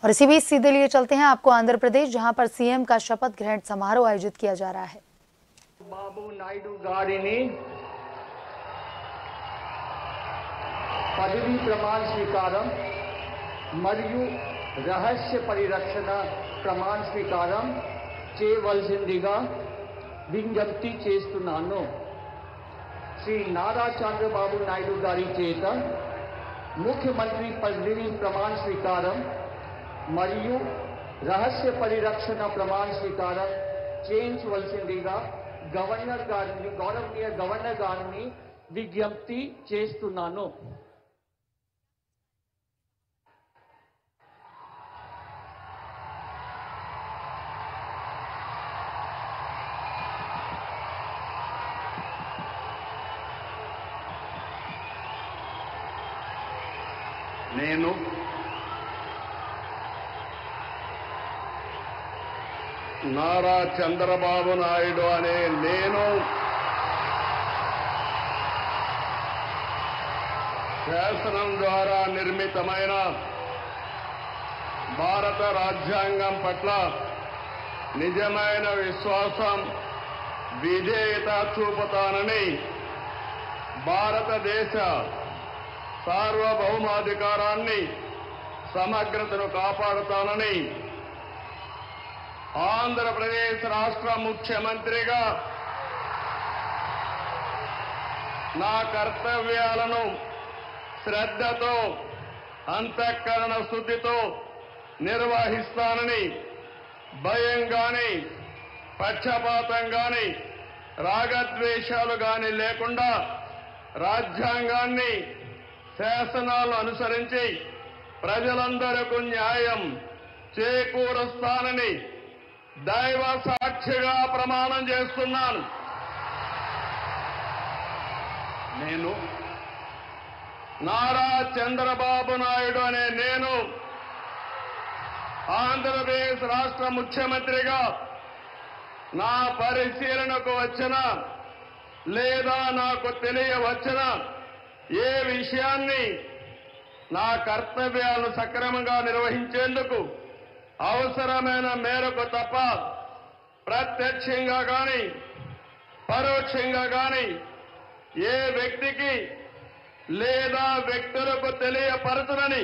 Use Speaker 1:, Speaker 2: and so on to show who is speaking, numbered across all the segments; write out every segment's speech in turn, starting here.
Speaker 1: और इसी बीच सीधे लिए चलते हैं आपको आंध्र प्रदेश, जहां पर सीएम का शपथ ग्रहण समारोह आयोजित किया जा रहा है।
Speaker 2: बाबू नायडू गारिनी पदवी प्रमाण स्वीकारम मरियु रहस्य परिरक्षण प्रमाण स्वीकारम చేయవలసిందిగా విజ్ఞప్తి చేస్తున్నాను। శ్రీ నారా చంద్రబాబు నాయుడు గారి చేత ముఖ్యమంత్రి పదవి ప్రమాణ స్వీకారం మరియు రహస్య పరిరక్షణ ప్రమాణ స్వీకారం చేయించవలసిందిగా గవర్నర్ గారిని విజ్ఞప్తి చేస్తున్నాను।
Speaker 3: నేను నారా చంద్రబాబు నాయుడు అనే నేను శాసనం ద్వారా నిర్మితమైన భారత రాజ్యాంగం పట్ల నిజమైన విశ్వాసం, విధేయత చూపుతానని, భారతదేశ సార్వభౌమాధికారాన్ని సమగ్రతను కాపాడుతానని, ఆంధ్రప్రదేశ్ రాష్ట్ర ముఖ్యమంత్రిగా నా కర్తవ్యాలను శ్రద్ధతో, అంతఃకరణ శుద్ధితో నిర్వహిస్తానని, భయం గాని, పక్షపాతం గాని, రాగద్వేషాలు గాని లేకుండా రాజ్యాంగాన్ని, శాసనాలను అనుసరించి ప్రజలందరికీ న్యాయం చేకూరుస్తానని దైవ సాక్షిగా ప్రమాణం చేస్తున్నాను। నేను నారా చంద్రబాబు నాయుడు అనే నేను ఆంధ్రప్రదేశ్ రాష్ట్ర ముఖ్యమంత్రిగా నా పరిశీలనకు వచ్చిన లేదా నాకు తెలియవచ్చిన ఏ విషయాన్ని నా కర్తవ్యాలను సక్రమంగా నిర్వహించేందుకు అవసరమైన మేరకు తప్ప ప్రత్యక్షంగా గాని పరోక్షంగా గాని ఏ వ్యక్తికి లేదా వ్యక్తులకు తెలియపరచనని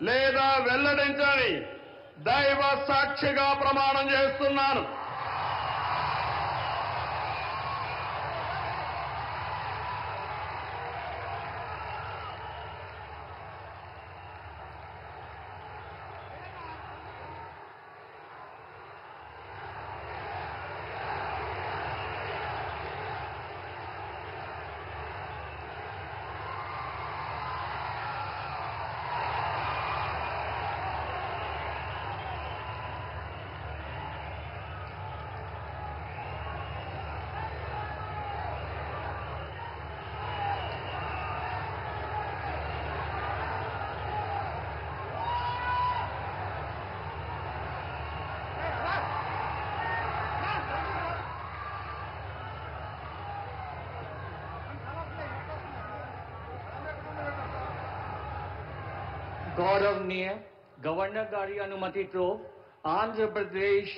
Speaker 3: లేదా వెల్లడించని దైవ సాక్షిగా ప్రమాణం చేస్తున్నాను।
Speaker 2: गौरवनीय गवर्नर गारी अनुमति तो आंध्र प्रदेश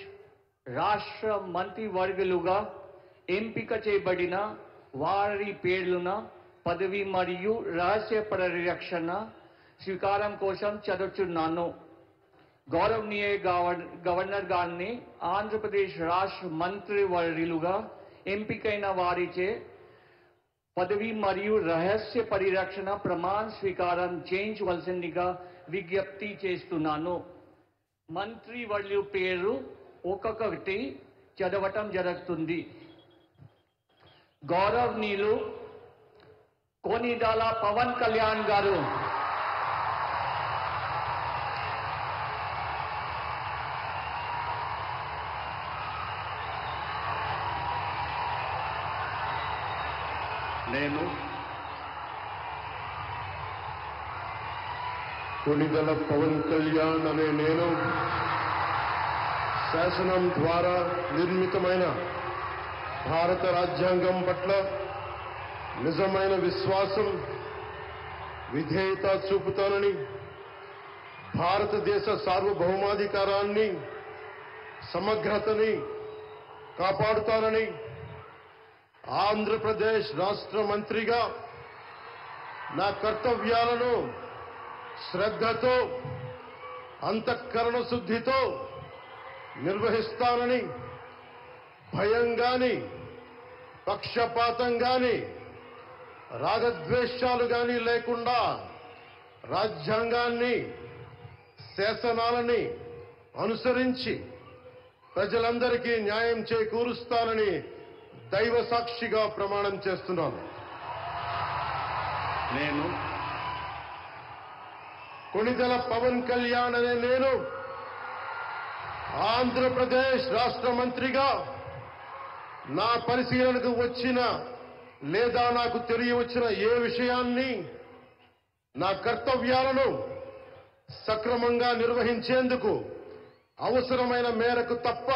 Speaker 2: राष्ट्र मंत्रिवर्गुलुगा ఎంపిక చేయబడిన వారి పేర్లున పదవి మరియు రహస్య పరిరక్షణ స్వీకారం కోసం చదువుతున్నాను। గౌరవనీయ గవర్నర్ గారిని ఆంధ్రప్రదేశ్ రాష్ట్ర మంత్రివర్యులుగా ఎంపికైన వారిచే పదవి మరియు రహస్య పరిరక్షణ ప్రమాణ స్వీకారం చేయించవలసిందిగా విజ్ఞప్తి చేస్తున్నాను। మంత్రివర్యుల పేరు ఒక్కొక్కటి చదవటం జరుగుతుంది। గౌరవనీయులు కోనిడాల పవన్ కళ్యాణ్ గారు,
Speaker 3: నేను కొనిదల పవన్ కళ్యాణ్ అనే నేను శాసనం ద్వారా నిర్మితమైన భారత రాజ్యాంగం పట్ల నిజమైన విశ్వాసం, విధేయత చూపుతానని, భారతదేశ సార్వభౌమాధికారాన్ని సమగ్రతని కాపాడుతానని ఆంధ్రప్రదేశ్ రాష్ట్ర మంత్రిగా నా కర్తవ్యాలను శ్రద్ధతో అంతఃకరణ శుద్ధితో నిర్వహిస్తానని భయం గాని పక్షపాతం గాని రాగద్వేషాలు గాని లేకుండా రాజ్యాంగాన్ని శాసనాలని అనుసరించి ప్రజలందరికీ న్యాయం చేకూరుస్తానని దైవ సాక్షిగా ప్రమాణం చేస్తున్నాను.
Speaker 2: నేను
Speaker 3: కొణిదెల పవన్ కళ్యాణ్ అనే నేను ఆంధ్రప్రదేశ్ రాష్ట్ర మంత్రిగా నా పరిశీలనకు వచ్చిన లేదా నాకు తెలియవచ్చిన ఏ విషయాన్ని నా కర్తవ్యాలను సక్రమంగా నిర్వహించేందుకు అవసరమైన మేరకు తప్ప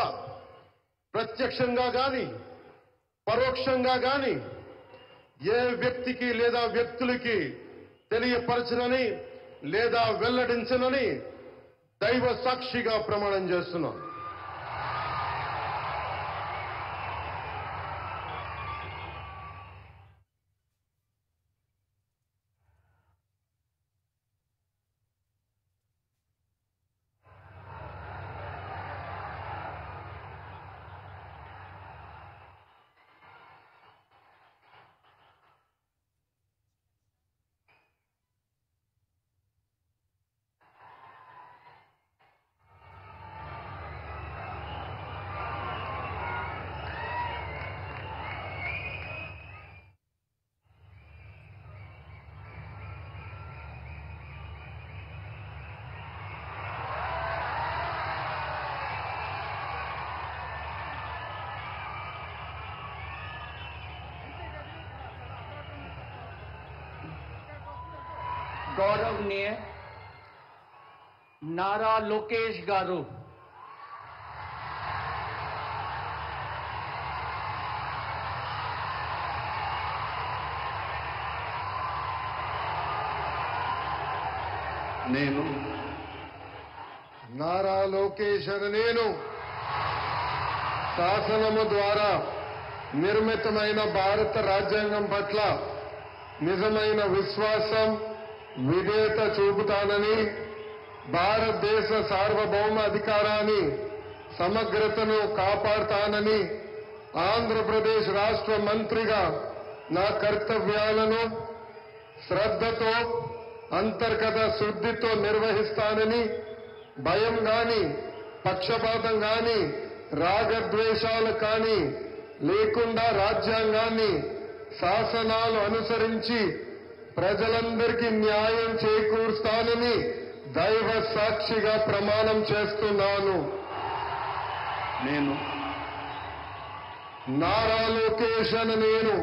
Speaker 3: ప్రత్యక్షంగా గాని పరోక్షంగా గాని ఏ వ్యక్తికి లేదా వ్యక్తులకి తెలియపరచనని లేదా వెల్లడించనని దైవ సాక్షిగా ప్రమాణం చేస్తున్నాను.
Speaker 2: गौरवनीय नारा लोकेश गारू,
Speaker 3: నేను నారా లోకేష్ అని నేను శాసనము ద్వారా నిర్మితమైన భారత రాజ్యాంగం పట్ల నిజమైన విశ్వాసం విధేయత చూపుతానని భారతదేశ సార్వభౌమ అధికారాన్ని సమగ్రతను కాపాడుతానని ఆంధ్రప్రదేశ్ రాష్ట్ర మంత్రిగా నా కర్తవ్యాలను శ్రద్ధతో అంతర్గత శుద్ధితో నిర్వహిస్తానని భయం గాని పక్షపాతం గాని రాగద్వేషాలు కానీ లేకుండా రాజ్యాంగాన్ని శాసనాలు అనుసరించి ప్రజలందరికీ న్యాయం చేకూరుస్తానని దైవ సాక్షిగా ప్రమాణం చేస్తున్నాను.
Speaker 2: నేను
Speaker 3: నారా లోకేష్ అని నేను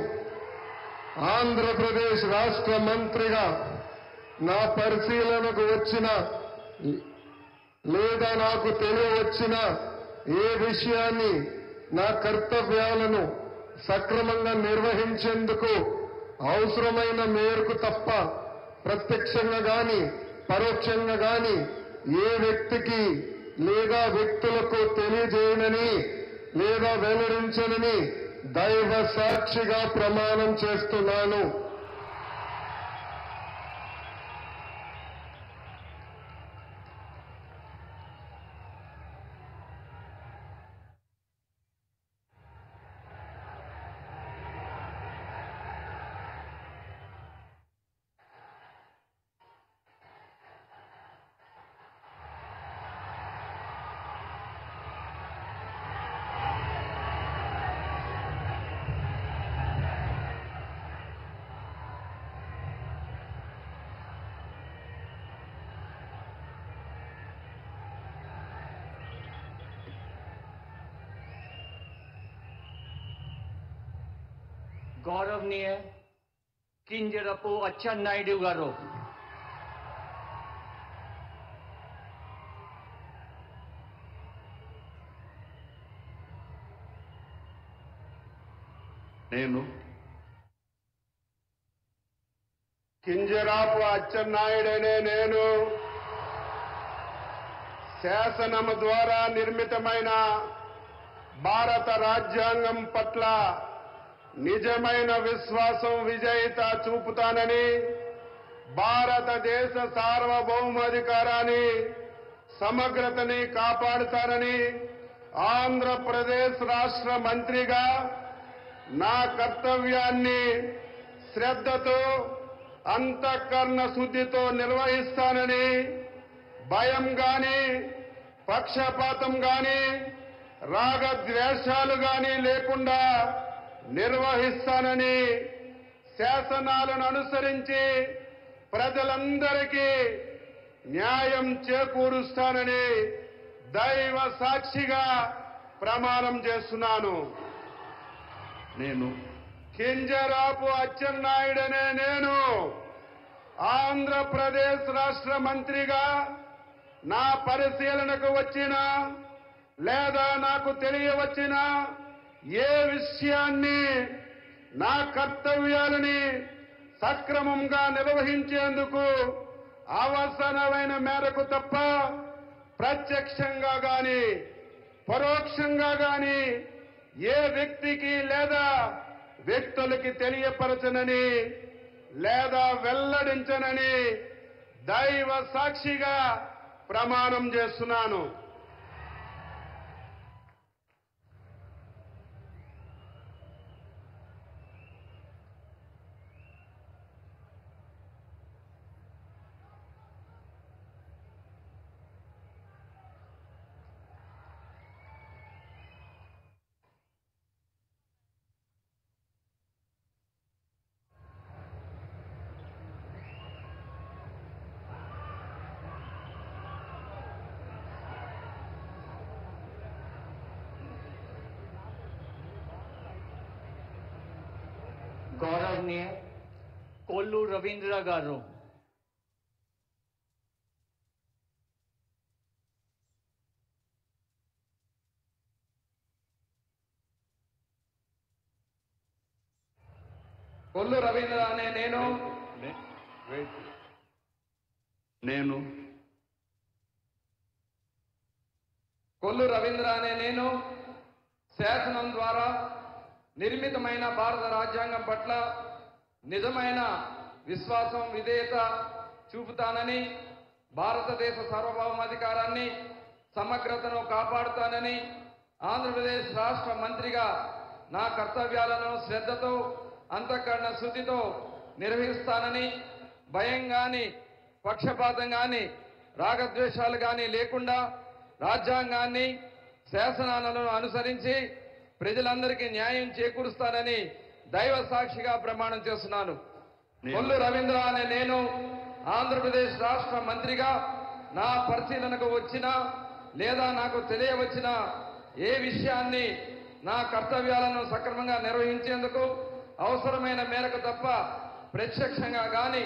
Speaker 3: ఆంధ్రప్రదేశ్ రాష్ట్ర మంత్రిగా నా పరిశీలనకు వచ్చిన లేదా నాకు తెలియవచ్చిన ఏ విషయాన్ని నా కర్తవ్యాలను సక్రమంగా నిర్వహించేందుకు అవసరమైన మేరకు తప్ప ప్రత్యక్షంగా గాని పరోక్షంగా గాని ఏ వ్యక్తికి లేదా వ్యక్తులకు తెలియజేయనని లేదా వెల్లడించనని దైవ సాక్షిగా ప్రమాణం చేస్తున్నాను.
Speaker 2: गौरवनीय किंजरपु अच्చెన్నాయుడు गारू,
Speaker 3: నేను కింజరాపు అచ్చెన్నాయుడనే నేను శాసనము ద్వారా నిర్మితమైన భారత రాజ్యాంగం పట్ల నిజమైన విశ్వాసం విజేత చూపుతానని, భారతదేశ సార్వభౌమాధికారాన్ని సమగ్రతని కాపాడుతానని ఆంధ్రప్రదేశ్ రాష్ట్ర మంత్రిగా నా కర్తవ్యాన్ని శ్రద్ధతో అంతఃకరణ శుద్ధితో నిర్వహిస్తానని, భయం గాని పక్షపాతం గాని రాగద్వేషాలు గాని లేకుండా నిర్వహిస్తానని, శాసనాలను అనుసరించి ప్రజలందరికీ న్యాయం చేకూరుస్తానని దైవ సాక్షిగా ప్రమాణం చేస్తున్నాను.
Speaker 2: నేను
Speaker 3: కింజరాపు అచ్చెన్నాయుడనే నేను ఆంధ్రప్రదేశ్ రాష్ట్ర మంత్రిగా నా పరిశీలనకు వచ్చిన లేదా నాకు తెలియవచ్చిన ఏ విషయాన్ని నా కర్తవ్యాలని సక్రమంగా నిర్వహించేందుకు అవసరమైన మేరకు తప్ప ప్రత్యక్షంగా గాని పరోక్షంగా గాని ఏ వ్యక్తికి లేదా వ్యక్తులకి తెలియపరచనని లేదా వెల్లడించనని దైవ సాక్షిగా ప్రమాణం చేస్తున్నాను.
Speaker 2: गौरवनीय कोल्लू रवींद्र गारू,
Speaker 3: కొల్లు రవీంద్ర అనే కొల్లు రవీంద్ర అనే నేను శాసనం ద్వారా నిర్మితమైన భారత రాజ్యాంగం పట్ల నిజమైన విశ్వాసం విధేయత చూపుతానని, భారతదేశ సార్వభౌమాధికారాన్ని సమగ్రతను కాపాడుతానని ఆంధ్రప్రదేశ్ రాష్ట్ర మంత్రిగా నా కర్తవ్యాలను శ్రద్ధతో అంతఃకరణ శుద్ధితో నిర్వహిస్తానని, భయం గాని పక్షపాతం గాని రాగద్వేషాలు గాని లేకుండా రాజ్యాంగాన్ని శాసనాలను అనుసరించి ప్రజలందరికీ న్యాయం చేకూరుస్తానని దైవ సాక్షిగా ప్రమాణం చేస్తున్నాను. కొల్లు రవీంద్ర అనే నేను ఆంధ్రప్రదేశ్ రాష్ట్ర మంత్రిగా నా పరిశీలనకు వచ్చిన లేదా నాకు తెలియవచ్చిన ఏ విషయాన్ని నా కర్తవ్యాలను సక్రమంగా నిర్వహించేందుకు అవసరమైన మేరకు తప్ప ప్రత్యక్షంగా గాని